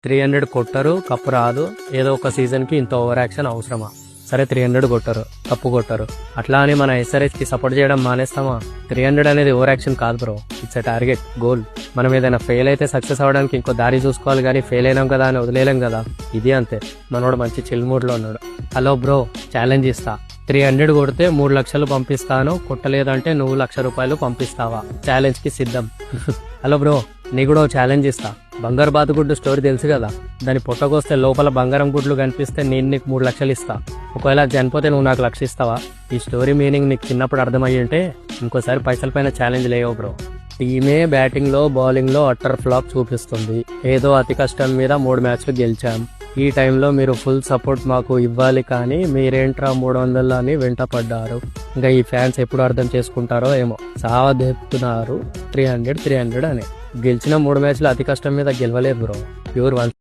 300 కొట్టరు, కప్పు రాదు. ఏదో ఒక సీజన్కి ఇంత ఓవర్ యాక్షన్ అవసరమా? సరే 300 కొట్టరు, కప్పు కొట్టరు, అట్లా అని మన SRHకి సపోర్ట్ చేయడం మానేస్తామా? 300 అనేది ఓవర్ యాక్షన్ కాదు bro, it's a target, goal. మనం ఏదైనా ఫెయిల్ అయితే సక్సెస్ అవ్వడానికి ఇంకో దారి చూసుకోవాలి, కానీ ఫెయిల్ అయినాం కదా అని వదిలేలేం కదా. ఇది అంతే. మనోడు మంచి చిల్ మూడ్లో ఉన్నాడు. హలో బ్రో, ఛాలెంజ్ ఇస్తా. 300 కొడితే 3 లక్షలు పంపిస్తాను, కొట్టలేదంటే నువ్వు ₹1,00,000 పంపిస్తావా? ఛాలెంజ్కి సిద్ధం. హలో బ్రో, నీ కూడా ఛాలెంజ్ ఇస్తా. బంగారు బాతుగుడ్డు స్టోరీ తెలుసు కదా, దాని పొట్టకొస్తే లోపల బంగారం గుడ్లు కనిపిస్తే నేను నీకు 3 లక్షలు ఇస్తా. ఒకవేళ చనిపోతే నువ్వు నాకు 1,00,000 ఇస్తావా? ఈ స్టోరీ మీనింగ్ నీకు చిన్నప్పుడు అర్థమయ్యి ఉంటే ఇంకోసారి పైసల పైన ఛాలెంజ్ లేవో బ్రో. టీమే బ్యాటింగ్లో బౌలింగ్లో అట్టర్ ఫ్లాప్ చూపిస్తుంది. ఏదో అతి కష్టం మీద 3 మ్యాచ్లు గెలిచాం. ఈ టైంలో మీరు ఫుల్ సపోర్ట్ మాకు ఇవ్వాలి, కానీ మీరేంట్రా 300 అని వెంట పడ్డారు. ఇంకా ఈ ఫ్యాన్స్ ఎప్పుడు అర్థం చేసుకుంటారో ఏమో. సావదెప్పుతున్నారు 300 అని. గెలిచిన 3 మ్యాచ్లు అతి కష్టం మీద గెలవలేదు బ్రో, ప్యూర్ 1